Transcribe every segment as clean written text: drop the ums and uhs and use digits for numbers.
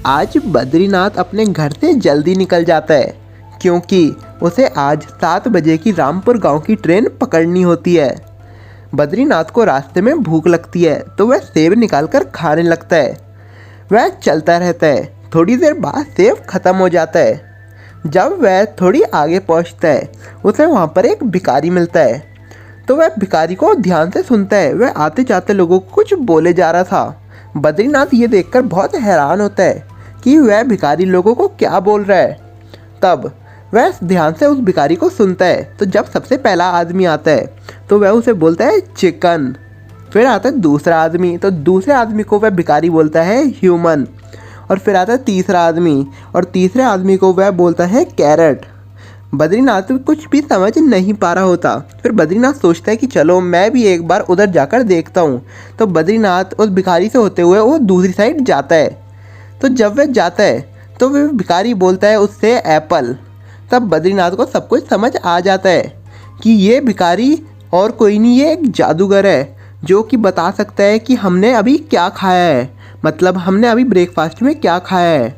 आज बद्रीनाथ अपने घर से जल्दी निकल जाता है क्योंकि उसे आज 7 बजे की रामपुर गांव की ट्रेन पकड़नी होती है। बद्रीनाथ को रास्ते में भूख लगती है तो वह सेब निकालकर खाने लगता है। वह चलता रहता है। थोड़ी देर बाद सेब खत्म हो जाता है। जब वह थोड़ी आगे पहुंचता है उसे वहां पर एक भिखारी मिलता है तो वह भिखारी को ध्यान से सुनता है। वह आते जाते लोगों को कुछ बोले जा रहा था। बद्रीनाथ ये देखकर बहुत हैरान होता है कि वह भिखारी लोगों को क्या बोल रहा है। तब वह ध्यान से उस भिखारी को सुनता है। तो जब सबसे पहला आदमी आता है तो वह उसे बोलता है चिकन। फिर आता है दूसरा आदमी तो दूसरे आदमी को वह भिखारी बोलता है ह्यूमन। और फिर आता है तीसरा आदमी और तीसरे आदमी को वह बोलता है कैरेट। बद्रीनाथ कुछ भी समझ नहीं पा रहा होता। फिर बद्रीनाथ सोचता है कि चलो मैं भी एक बार उधर जाकर देखता हूँ। तो बद्रीनाथ उस भिखारी से होते हुए वो दूसरी साइड जाता है। तो जब वह जाता है तो वह भिखारी बोलता है उससे एप्पल। तब बद्रीनाथ को सब कुछ समझ आ जाता है कि ये भिखारी और कोई नहीं, ये एक जादूगर है जो कि बता सकता है कि हमने अभी क्या खाया है, मतलब हमने अभी ब्रेकफास्ट में क्या खाया है।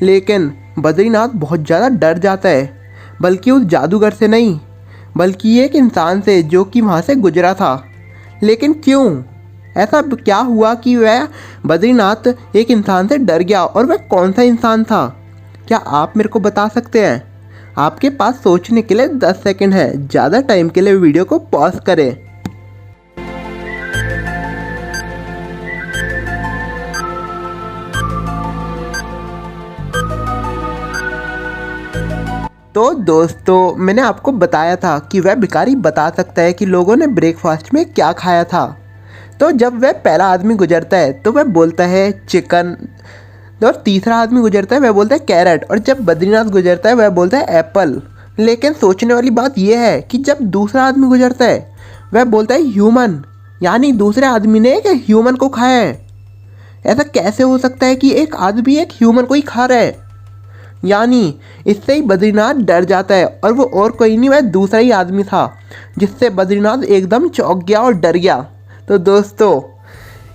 लेकिन बद्रीनाथ बहुत ज़्यादा डर जाता है, बल्कि उस जादूगर से नहीं बल्कि एक इंसान से जो कि वहाँ से गुजरा था। लेकिन क्यों, ऐसा क्या हुआ कि वह बद्रीनाथ एक इंसान से डर गया और वह कौन सा इंसान था? क्या आप मेरे को बता सकते हैं? आपके पास सोचने के लिए 10 सेकंड है। ज़्यादा टाइम के लिए वीडियो को पॉज करें। तो दोस्तों, मैंने आपको बताया था कि वह भिखारी बता सकता है कि लोगों ने ब्रेकफास्ट में क्या खाया था। तो जब वह पहला आदमी गुजरता है तो वह बोलता है चिकन और तीसरा आदमी गुजरता है वह बोलता है कैरेट और जब बद्रीनाथ गुजरता है वह बोलता है एप्पल। लेकिन सोचने वाली बात यह है कि जब दूसरा आदमी गुजरता है वह बोलता है ह्यूमन, यानी दूसरे आदमी ने एक ह्यूमन को खाया है। ऐसा कैसे हो सकता है कि एक आदमी एक ह्यूमन को ही खा रहा है? यानी इससे ही बद्रीनाथ डर जाता है और वो और कोई नहीं, वह दूसरा ही आदमी था जिससे बद्रीनाथ एकदम चौंक गया और डर गया। तो दोस्तों,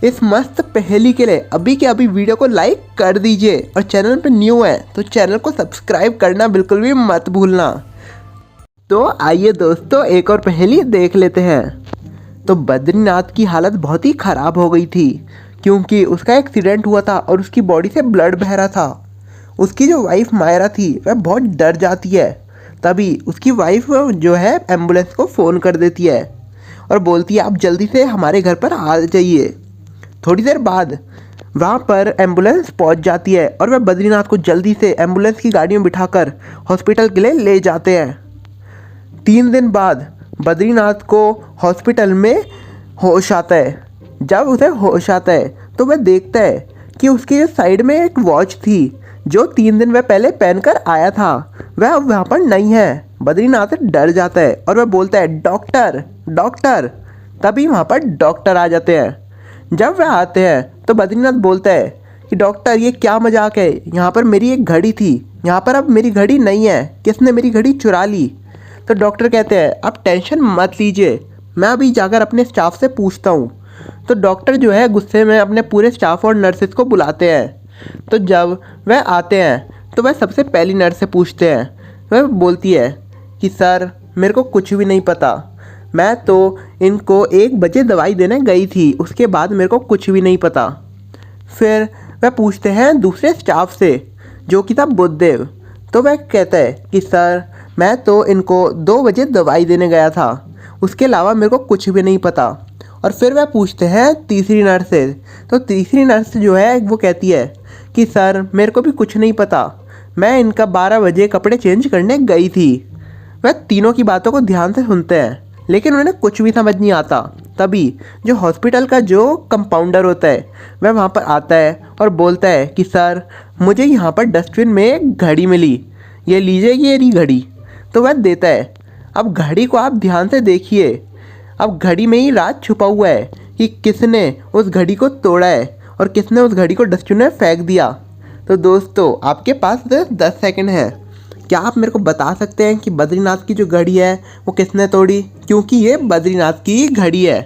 इस मस्त पहेली के लिए अभी के अभी वीडियो को लाइक कर दीजिए और चैनल पर न्यू है तो चैनल को सब्सक्राइब करना बिल्कुल भी मत भूलना। तो आइए दोस्तों, एक और पहेली देख लेते हैं। तो बद्रीनाथ की हालत बहुत ही ख़राब हो गई थी क्योंकि उसका एक्सीडेंट हुआ था और उसकी बॉडी से ब्लड बह रहा था। उसकी जो वाइफ मायरा थी वह बहुत डर जाती है। तभी उसकी वाइफ जो है एम्बुलेंस को फ़ोन कर देती है और बोलती है आप जल्दी से हमारे घर पर आ जाइए। थोड़ी देर बाद वहाँ पर एम्बुलेंस पहुँच जाती है और वह बद्रीनाथ को जल्दी से एम्बुलेंस की गाड़ी में बिठाकर हॉस्पिटल के लिए ले जाते हैं। 3 दिन बाद बद्रीनाथ को हॉस्पिटल में होश आता है। जब उसे होश आता है तो वह देखता है कि उसके साइड में एक वॉच थी जो 3 दिन वह पहले पहनकर आया था, वह अब वहाँ पर नहीं है। बद्रीनाथ डर जाता है और वह बोलता है डॉक्टर डॉक्टर। तभी वहाँ पर डॉक्टर आ जाते हैं। जब वह आते हैं तो बद्रीनाथ बोलता है कि डॉक्टर ये क्या मजाक है, यहाँ पर मेरी एक घड़ी थी, यहाँ पर अब मेरी घड़ी नहीं है, किसने मेरी घड़ी चुरा ली? तो डॉक्टर कहते हैं आप टेंशन मत लीजिए, मैं अभी जाकर अपने स्टाफ से पूछता हूँ। तो डॉक्टर जो है गुस्से में अपने पूरे स्टाफ और नर्सेज को बुलाते हैं। तो जब वह आते हैं तो वह सबसे पहली नर्स से पूछते हैं। वह बोलती है कि सर मेरे को कुछ भी नहीं पता, मैं तो इनको 1 बजे दवाई देने गई थी, उसके बाद मेरे को कुछ भी नहीं पता। फिर वह पूछते हैं दूसरे स्टाफ से जो कि था बुद्धदेव। तो वह कहता है कि सर मैं तो इनको 2 बजे दवाई देने गया था, उसके अलावा मेरे को कुछ भी नहीं पता। और फिर वह पूछते हैं तीसरी नर्स से। तो तीसरी नर्स जो है वो कहती है कि सर मेरे को भी कुछ नहीं पता, मैं इनका 12 बजे कपड़े चेंज करने गई थी। वह तीनों की बातों को ध्यान से सुनते हैं लेकिन उन्हें कुछ भी समझ नहीं आता। तभी जो हॉस्पिटल का जो कंपाउंडर होता है वह वहाँ पर आता है और बोलता है कि सर मुझे यहाँ पर डस्टबिन में एक घड़ी मिली, ये लीजिए ये रही घड़ी। तो वह देता है। अब घड़ी को आप ध्यान से देखिए, अब घड़ी में ही राज छुपा हुआ है कि किसने उस घड़ी को तोड़ा है और किसने उस घड़ी को डस्टबिन में फेंक दिया। तो दोस्तों, आपके पास 10 सेकंड है। क्या आप मेरे को बता सकते हैं कि बद्रीनाथ की जो घड़ी है वो किसने तोड़ी? क्योंकि ये बद्रीनाथ की घड़ी है।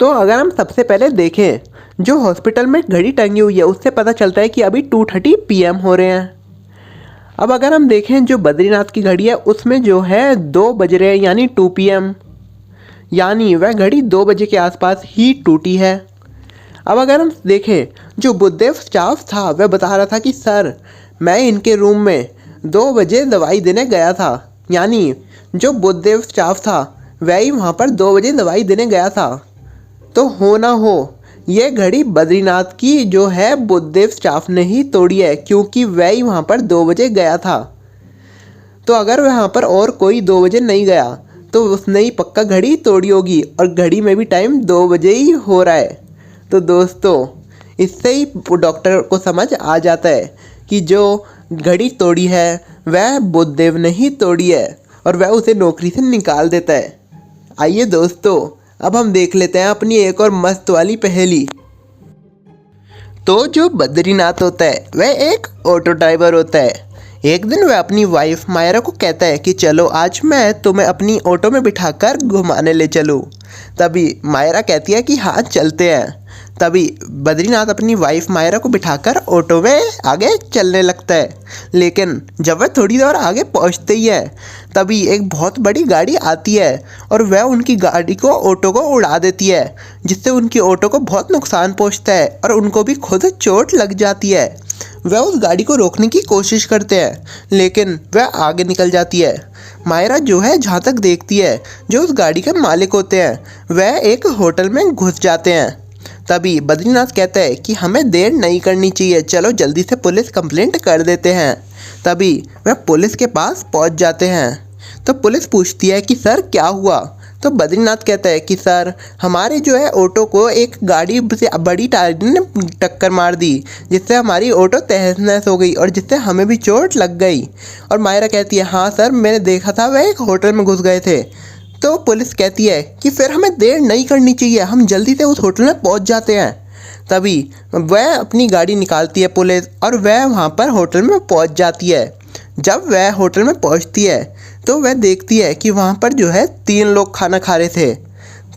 तो अगर हम सबसे पहले देखें, जो हॉस्पिटल में घड़ी टंगी हुई है उससे पता चलता है कि अभी 2:30 PM हो रहे हैं। अब अगर हम देखें जो बद्रीनाथ की घड़ी है उसमें जो है 2 बज रहे हैं यानी 2 PM, यानी वह घड़ी 2 बजे के आसपास ही टूटी है। अब अगर हम देखें जो बुद्धदेव स्टाफ था वह बता रहा था कि सर मैं इनके रूम में 2 बजे दवाई देने गया था, यानी जो बुद्धदेव स्टाफ था वह ही वहाँ पर 2 बजे दवाई देने गया था। तो हो ना हो ये घड़ी बद्रीनाथ की जो है बुद्धदेव स्टाफ ने ही तोड़ी है, क्योंकि वह ही वहाँ पर 2 बजे गया था। तो अगर वहाँ पर और कोई 2 बजे नहीं गया तो उसने ही पक्का घड़ी तोड़ी होगी, और घड़ी में भी टाइम 2 बजे ही हो रहा है। तो दोस्तों इससे ही डॉक्टर को समझ आ जाता है कि जो घड़ी तोड़ी है वह बुद्धदेव ने ही तोड़ी है, और वह उसे नौकरी से निकाल देता है। आइए दोस्तों अब हम देख लेते हैं अपनी एक और मस्त वाली पहेली। तो जो बद्रीनाथ होता है वह एक ऑटो ड्राइवर होता है। एक दिन वह अपनी वाइफ मायरा को कहता है कि चलो आज मैं तुम्हें अपनी ऑटो में बिठाकर घुमाने ले चलूँ। तभी मायरा कहती है कि हाँ चलते हैं। तभी बद्रीनाथ अपनी वाइफ मायरा को बिठाकर ऑटो में आगे चलने लगता है, लेकिन जब वह थोड़ी देर आगे पहुंचते ही है तभी एक बहुत बड़ी गाड़ी आती है और वह उनकी गाड़ी को ऑटो को उड़ा देती है, जिससे उनकी ऑटो को बहुत नुकसान पहुंचता है और उनको भी खुद चोट लग जाती है। वह उस गाड़ी को रोकने की कोशिश करते हैं, लेकिन वह आगे निकल जाती है। मायरा जो है जहाँ तक देखती है जो उस गाड़ी के मालिक होते हैं वह एक होटल में घुस जाते हैं। तभी बद्रीनाथ कहता है कि हमें देर नहीं करनी चाहिए, चलो जल्दी से पुलिस कंप्लेंट कर देते हैं। तभी वह पुलिस के पास पहुंच जाते हैं। तो पुलिस पूछती है कि सर क्या हुआ। तो बद्रीनाथ कहता है कि सर हमारे जो है ऑटो को एक गाड़ी से बड़ी टायर ने टक्कर मार दी, जिससे हमारी ऑटो तहस नहस हो गई और जिससे हमें भी चोट लग गई। और मायरा कहती है हाँ सर मैंने देखा था वह एक होटल में घुस गए थे। तो पुलिस कहती है कि फिर हमें देर नहीं करनी चाहिए, हम जल्दी से उस होटल में पहुंच जाते हैं। तभी वह अपनी गाड़ी निकालती है पुलिस और वह वहां पर होटल में पहुंच जाती है। जब वह होटल में पहुंचती है तो वह देखती है कि वहां पर जो है 3 लोग खाना खा रहे थे।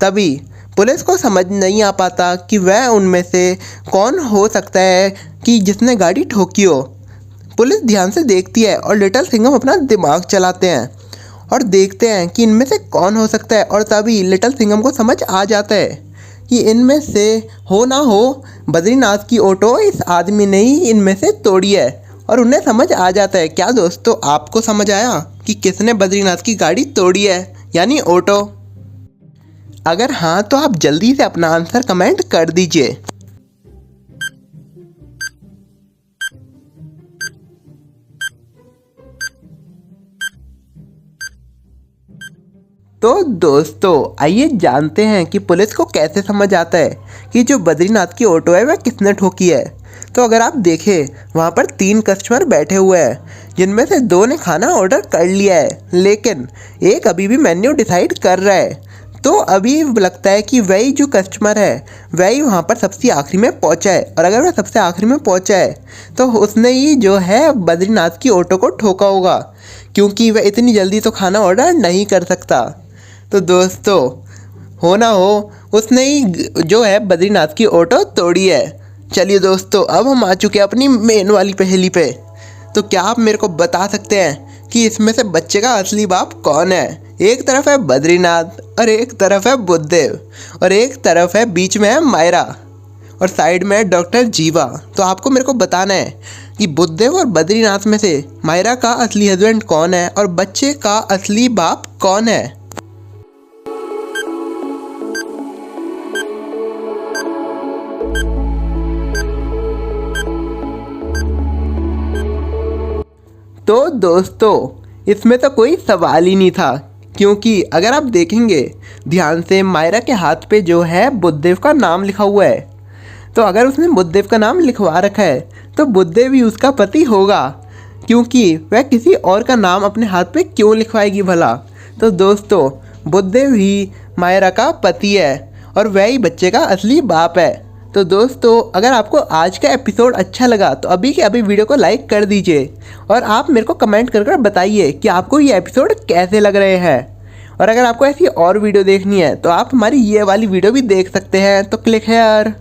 तभी पुलिस को समझ नहीं आ पाता कि वह उनमें से कौन हो सकता है कि जिसने गाड़ी ठोकी हो। पुलिस ध्यान से देखती है और लिटिल सिंघम अपना दिमाग चलाते हैं और देखते हैं कि इनमें से कौन हो सकता है। और तभी लिटिल सिंघम को समझ आ जाता है कि इनमें से हो ना हो बद्रीनाथ की ऑटो इस आदमी ने ही इनमें से तोड़ी है, और उन्हें समझ आ जाता है। क्या दोस्तों आपको समझ आया कि किसने बद्रीनाथ की गाड़ी तोड़ी है यानी ऑटो? अगर हाँ तो आप जल्दी से अपना आंसर कमेंट कर दीजिए। तो दोस्तों आइए जानते हैं कि पुलिस को कैसे समझ आता है कि जो बद्रीनाथ की ऑटो है वह किसने ठोकी है। तो अगर आप देखें वहाँ पर 3 कस्टमर बैठे हुए हैं, जिनमें से 2 ने खाना ऑर्डर कर लिया है, लेकिन एक अभी भी मेन्यू डिसाइड कर रहा है। तो अभी लगता है कि वही जो कस्टमर है वही वहाँ पर सबसे आखिरी में पहुँचा है, और अगर वह सबसे आखिरी में पहुँचा है तो उसने ही जो है बद्रीनाथ की ऑटो को ठोका होगा, क्योंकि वह इतनी जल्दी तो खाना ऑर्डर नहीं कर सकता। तो दोस्तों हो ना हो उसने ही जो है बद्रीनाथ की ऑटो तोड़ी है। चलिए दोस्तों अब हम आ चुके हैं अपनी मेन वाली पहेली पे। तो क्या आप मेरे को बता सकते हैं कि इसमें से बच्चे का असली बाप कौन है? एक तरफ है बद्रीनाथ और एक तरफ है बुद्धदेव और एक तरफ है बीच में है मायरा और साइड में है डॉक्टर जीवा। तो आपको मेरे को बताना है कि बुद्धदेव और बद्रीनाथ में से मायरा का असली हस्बैंड कौन है और बच्चे का असली बाप कौन है। तो दोस्तों इसमें तो कोई सवाल ही नहीं था, क्योंकि अगर आप देखेंगे ध्यान से मायरा के हाथ पे जो है बुद्धदेव का नाम लिखा हुआ है। तो अगर उसने बुद्धदेव का नाम लिखवा रखा है तो बुद्धदेव ही उसका पति होगा, क्योंकि वह किसी और का नाम अपने हाथ पे क्यों लिखवाएगी भला। तो दोस्तों बुद्धदेव ही मायरा का पति है और वह ही बच्चे का असली बाप है। तो दोस्तों अगर आपको आज का एपिसोड अच्छा लगा तो अभी के अभी वीडियो को लाइक कर दीजिए और आप मेरे को कमेंट कर बताइए कि आपको ये एपिसोड कैसे लग रहे हैं। और अगर आपको ऐसी और वीडियो देखनी है तो आप हमारी ये वाली वीडियो भी देख सकते हैं, तो क्लिक हेयर।